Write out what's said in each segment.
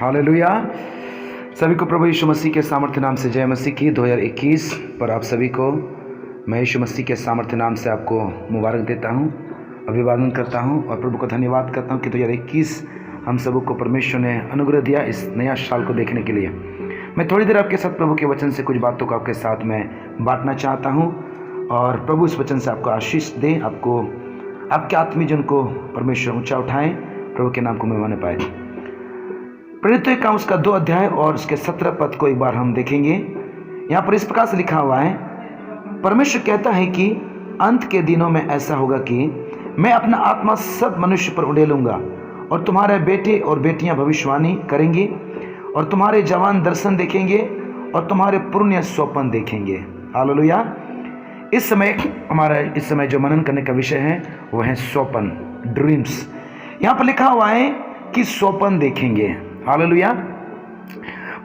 Hallelujah. सभी को प्रभु यीशु मसीह के सामर्थ्य नाम से जय मसीह की। 2021 पर आप सभी को मैं यीशु मसीह के सामर्थ्य नाम से आपको मुबारक देता हूं, अभिवादन करता हूं और प्रभु को धन्यवाद करता हूं कि 2021 हम सबों को परमेश्वर ने अनुग्रह दिया इस नया साल को देखने के लिए। मैं थोड़ी देर आपके साथ प्रभु के वचन से कुछ बातों को आपके साथ में बांटना चाहता हूँ और प्रभु इस वचन से आपको आशीष दें, आपको आपके आत्मीय जन को परमेश्वर ऊंचा उठाएं, प्रभु के नाम को महिमा पाए। प्रेरितों का उसका 2 अध्याय और उसके 17 पद को एक बार हम देखेंगे। यहाँ पर इस प्रकार से लिखा हुआ है, परमेश्वर कहता है कि अंत के दिनों में ऐसा होगा कि मैं अपना आत्मा सब मनुष्य पर उड़ेलूंगा और तुम्हारे बेटे और बेटियां भविष्यवाणी करेंगी और तुम्हारे जवान दर्शन देखेंगे और तुम्हारे पुण्य स्वप्न देखेंगे। हालेलुया। इस समय जो मनन करने का विषय है वो है स्वप्न, ड्रीम्स। यहाँ पर लिखा हुआ है कि स्वप्न देखेंगे। हालेलुया।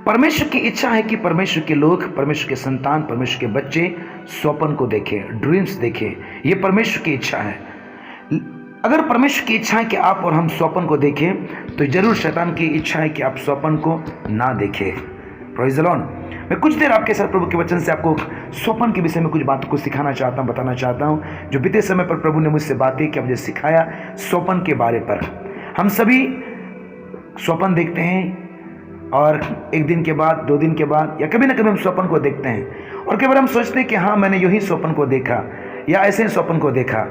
परमेश्वर की इच्छा है कि परमेश्वर के लोग, परमेश्वर के संतान, परमेश्वर के बच्चे स्वप्न को देखें, ड्रीम्स देखें। ये परमेश्वर की इच्छा है। अगर परमेश्वर की इच्छा है कि आप और हम स्वप्न को देखें तो जरूर शैतान की इच्छा है कि आप स्वप्न को ना देखें। Praise the Lord. मैं कुछ देर आपके साथ प्रभु के वचन से आपको स्वप्न के विषय में कुछ बातों को सिखाना चाहता हूँ, बताना चाहता हूँ, जो बीते समय पर प्रभु ने मुझसे बातें कि मुझे सिखाया स्वप्न के बारे पर। हम सभी स्वप्न देखते हैं और एक दिन के बाद, 2 दिन के बाद या कभी ना कभी हम स्वप्न को देखते हैं और कई बार हम सोचते हैं कि हाँ, मैंने यूं ही स्वप्न को देखा या ऐसे ही स्वप्न को देखा।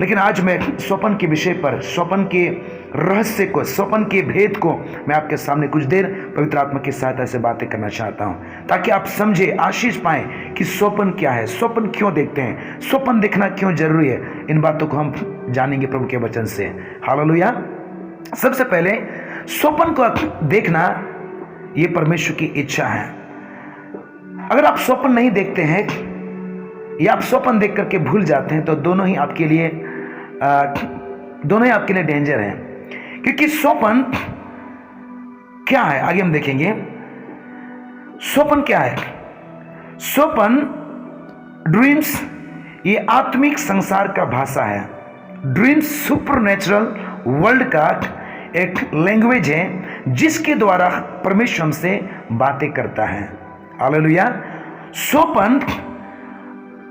लेकिन आज मैं स्वप्न के विषय पर, स्वप्न के रहस्य को, स्वप्न के भेद को मैं आपके सामने कुछ देर पवित्र आत्मा की सहायता से बातें करना चाहता हूं, ताकि आप समझे, आशीष पाएं कि स्वप्न क्या है, स्वप्न क्यों देखते हैं, स्वप्न देखना क्यों जरूरी है। इन बातों को हम जानेंगे प्रभु के वचन से। हालेलुया। सबसे पहले स्वप्न को देखना ये परमेश्वर की इच्छा है। अगर आप स्वप्न नहीं देखते हैं या आप स्वप्न देख करके भूल जाते हैं तो दोनों ही आपके लिए डेंजर हैं। क्योंकि स्वप्न क्या है आगे हम देखेंगे। स्वप्न क्या है? स्वप्न, ड्रीम्स, ये आत्मिक संसार का भाषा है। ड्रीम्स सुपरनेचुरल वर्ल्ड का एक लैंग्वेज है जिसके द्वारा परमेश्वर हमसे बातें करता है। हालेलुया। स्वप्न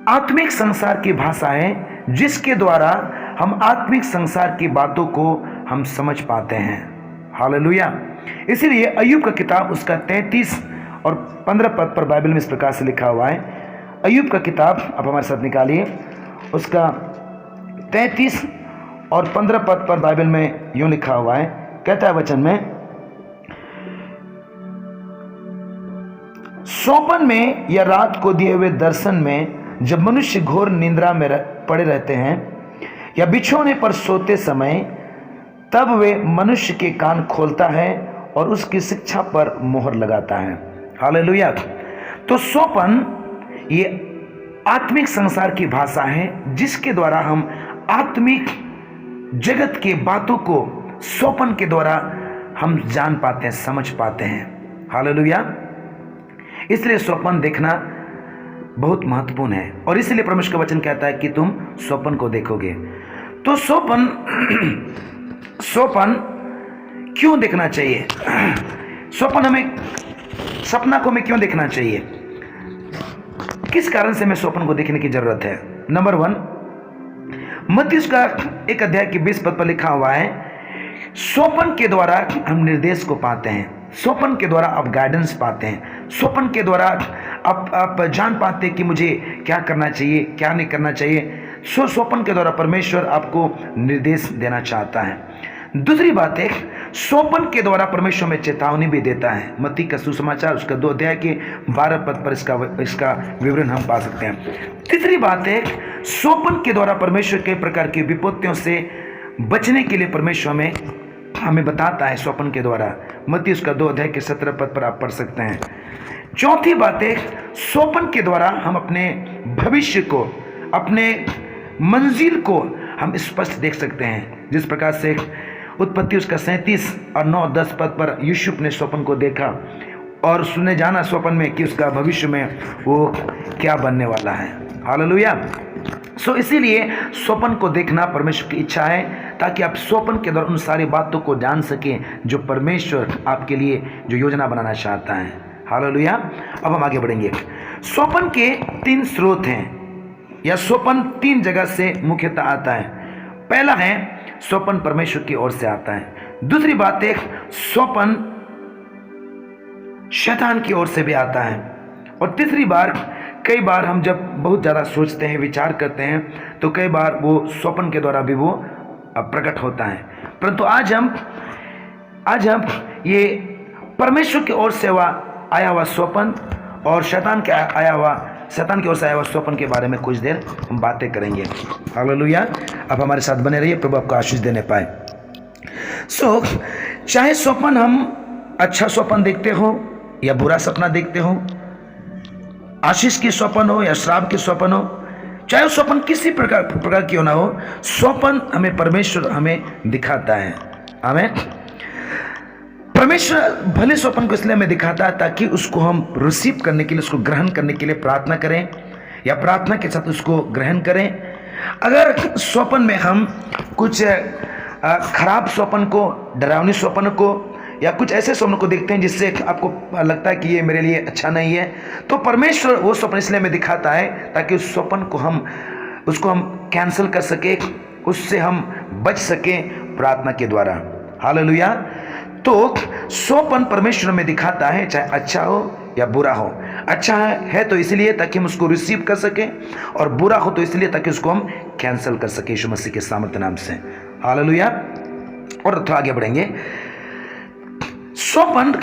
आत्मिक संसार की भाषा है जिसके द्वारा हम आत्मिक संसार की बातों को हम समझ पाते हैं। हालेलुया। इसीलिए अय्यूब का किताब उसका 33 और 15 पद पर बाइबल में इस प्रकार से लिखा हुआ है। अय्यूब का किताब आप हमारे साथ निकालिए, उसका 33 और 15 पद पर बाइबल में यूं लिखा हुआ है, कहता है वचन में, स्वप्न में या रात को दिए हुए दर्शन में जब मनुष्य घोर निंद्रा में पड़े रहते हैं या बिछोने पर सोते समय, तब वे मनुष्य के कान खोलता है और उसकी शिक्षा पर मोहर लगाता है। हालेलुया। तो स्वप्न ये आत्मिक संसार की भाषा है जिसके द्वारा हम आत्मिक जगत के बातों को स्वप्न के द्वारा हम जान पाते हैं, समझ पाते हैं। हालेलुया। इसलिए स्वप्न देखना बहुत महत्वपूर्ण है और इसलिए परमेश्वर का वचन कहता है कि तुम स्वप्न को देखोगे। तो स्वप्न क्यों देखना चाहिए? स्वप्न हमें, सपना को हमें क्यों देखना चाहिए? किस कारण से हमें स्वप्न को देखने की जरूरत है? नंबर 1, मत्ती का 1 अध्याय के 20 पद पर लिखा हुआ है, स्वप्न के द्वारा हम निर्देश को पाते हैं, स्वप्न के द्वारा आप गाइडेंस पाते हैं, स्वप्न के द्वारा आप जान पाते हैं कि मुझे क्या करना चाहिए, क्या नहीं करना चाहिए। स्वप्न के द्वारा परमेश्वर आपको निर्देश देना चाहता है। दूसरी बात है, स्वप्न के द्वारा परमेश्वर में चेतावनी भी देता है। मत्ती का सुसमाचार उसका 2 अध्याय के 12 पद पर इसका विवरण हम पा सकते हैं। तीसरी बात है, स्वप्न के द्वारा परमेश्वर कई प्रकार की विपत्तियों से बचने के लिए परमेश्वर में हमें बताता है। स्वप्न के द्वारा मत्ती उसका 2 अध्याय के 17 पद पर आप पढ़ सकते हैं। चौथी बात है, स्वप्न के द्वारा हम अपने भविष्य को, अपने मंजिल को हम स्पष्ट देख सकते हैं। जिस प्रकार से उत्पत्ति उसका 37 और 9-10 पद पर यूसुफ ने स्वप्न को देखा और सुने जाना स्वप्न में कि उसका भविष्य में वो क्या बनने वाला है। हालेलुया। इसीलिए स्वप्न को देखना परमेश्वर की इच्छा है ताकि आप स्वप्न के द्वारा उन सारी बातों को जान सकें जो परमेश्वर आपके लिए जो योजना बनाना चाहता है। हालेलुया। अब हम आगे बढ़ेंगे। स्वप्न के 3 स्रोत हैं, या स्वप्न 3 जगह से मुख्यतः आता है। पहला है स्वप्न परमेश्वर की ओर से आता है। दूसरी बात है स्वप्न शैतान की ओर से भी आता है। और तीसरी बार, कई बार हम जब बहुत ज़्यादा सोचते हैं, विचार करते हैं, तो कई बार वो स्वप्न के द्वारा भी वो प्रकट होता है। परंतु आज हम ये परमेश्वर की ओर से आया हुआ स्वप्न और शैतान की ओर से आया हुआ स्वप्न के बारे में कुछ देर हम बातें करेंगे। हालेलुया। अब हमारे साथ बने रहिए, प्रभु आपको आशीष देने पाए। चाहे स्वप्न हम अच्छा स्वप्न देखते हो या बुरा सपना देखते हो, आशीष की स्वप्न हो या श्राप की स्वप्न हो, चाहे वो स्वप्न किसी प्रकार क्यों ना हो, स्वप्न हमें परमेश्वर हमें दिखाता है। आमीन। परमेश्वर भले स्वप्न को इसलिए हमें दिखाता है ताकि उसको हम रिसीव करने के लिए, उसको ग्रहण करने के लिए प्रार्थना करें या प्रार्थना के साथ उसको ग्रहण करें। अगर स्वप्न में हम कुछ खराब स्वप्न को, डरावनी स्वप्न को या कुछ ऐसे स्वप्न को देखते हैं जिससे आपको लगता है कि ये मेरे लिए अच्छा नहीं है, तो परमेश्वर वो स्वप्न इसलिए हमें दिखाता है ताकि उस स्वप्न को उसको हम कैंसिल कर सके, उससे हम बच सके प्रार्थना के द्वारा। हालेलुया। तो स्वप्न परमेश्वर में दिखाता है, चाहे अच्छा हो या बुरा हो। अच्छा है तो इसलिए ताकि हम उसको रिसीव कर सकें, और बुरा हो तो इसलिए ताकि उसको हम कैंसिल कर सकें यीशु मसीह के सामर्थ्य नाम से। हालेलुया। और थोड़ा आगे बढ़ेंगे। स्वप्न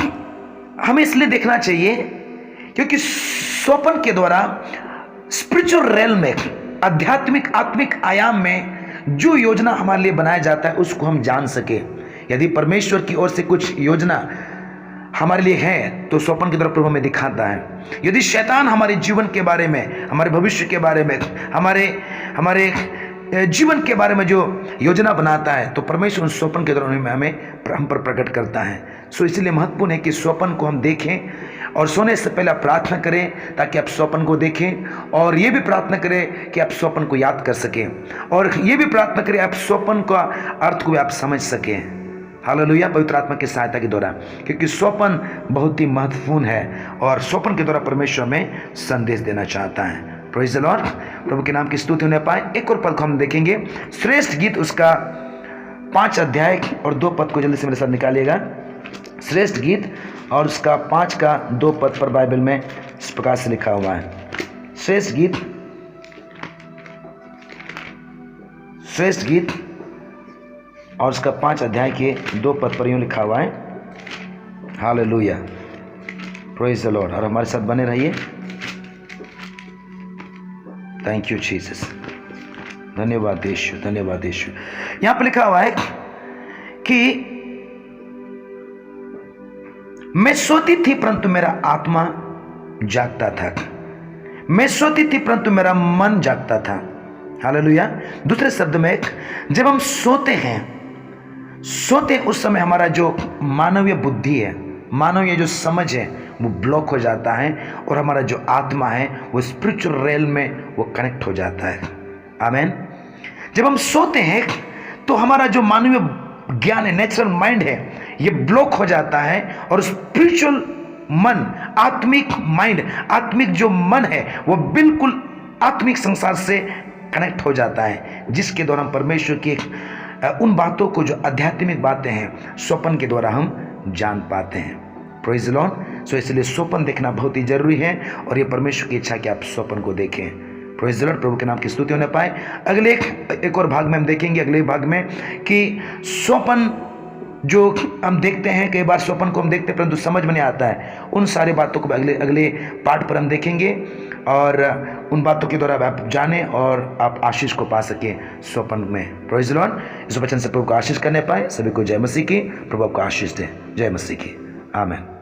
हमें इसलिए देखना चाहिए क्योंकि स्वप्न के द्वारा स्पिरिचुअल रेल में, आध्यात्मिक आत्मिक आयाम में जो योजना हमारे लिए बनाया जाता है उसको हम जान सके। यदि परमेश्वर की ओर से कुछ योजना हमारे लिए है तो स्वप्न के द्वारा प्रभु हमें दिखाता है। यदि शैतान हमारे जीवन के बारे में, हमारे भविष्य के बारे में, हमारे जीवन के बारे में जो योजना बनाता है तो परमेश्वर उन स्वप्न के द्वारा हम पर प्रकट करता है। सो इसलिए महत्वपूर्ण है कि स्वप्न को हम देखें और सोने से पहले प्रार्थना करें ताकि आप स्वप्न को देखें, और ये भी प्रार्थना करें कि आप स्वप्न को याद कर सकें, और ये भी प्रार्थना करें आप स्वप्न का अर्थ को भी आप समझ सकें। हालेलुया। पवित्र आत्मा की सहायता के द्वारा, क्योंकि स्वप्न बहुत ही महत्वपूर्ण है और स्वप्न के द्वारा परमेश्वर में संदेश देना चाहता है। Praise the Lord. प्रभु के नाम की स्तुति होने पाए। एक और पद को हम देखेंगे, श्रेष्ठ गीत उसका 5 अध्याय और 2 पद को जल्दी से मेरे साथ निकालिएगा। श्रेष्ठ गीत और उसका 5 का 2 पद पर बाइबल में इस प्रकार से लिखा हुआ है। श्रेष्ठ गीत और उसका 5 अध्याय के 2 पद पर यूं लिखा हुआ है। हालेलुया। Praise the Lord. और हमारे साथ बने रहिए। Thank you Jesus. धन्यवाद यीशु, धन्यवाद यीशु। यहां पर लिखा हुआ है कि मैं सोती थी परंतु मेरा आत्मा जागता था, मैं सोती थी परंतु मेरा मन जागता था। हालेलुया। दूसरे शब्द में, जब हम सोते उस समय हमारा जो मानवीय बुद्धि है, मानवीय जो समझ है वो ब्लॉक हो जाता है, और हमारा जो आत्मा है वो स्पिरिचुअल रेल में वो कनेक्ट हो जाता है। आमीन। जब हम सोते हैं तो हमारा जो मानवीय ज्ञान है, नेचुरल माइंड है, ये ब्लॉक हो जाता है, और स्पिरिचुअल मन, आत्मिक माइंड, आत्मिक जो मन है वो बिल्कुल आत्मिक संसार से कनेक्ट हो जाता है, जिसके द्वारा हम परमेश्वर की उन बातों को, जो आध्यात्मिक बातें हैं, स्वप्न के द्वारा हम जान पाते हैं। Praise the Lord. सो इसलिए स्वप्न देखना बहुत ही जरूरी है, और ये परमेश्वर की इच्छा कि आप स्वप्न को देखें। Praise the Lord. प्रभु के नाम की स्तुति होने पाए। अगले एक और भाग में हम देखेंगे, अगले भाग में, कि स्वप्न जो हम देखते हैं, कई बार स्वप्न को हम देखते हैं परंतु समझ में नहीं आता है, उन सारी बातों को अगले पार्ट पर हम देखेंगे, और उन बातों के द्वारा आप जानें और आप आशीष को पा सकें स्वप्न में। Praise the Lord. इस वचन से प्रभु को आशीष करने पाए। सभी को जय मसीह की। प्रभु आपको आशीष दे। जय मसीह की। आमीन।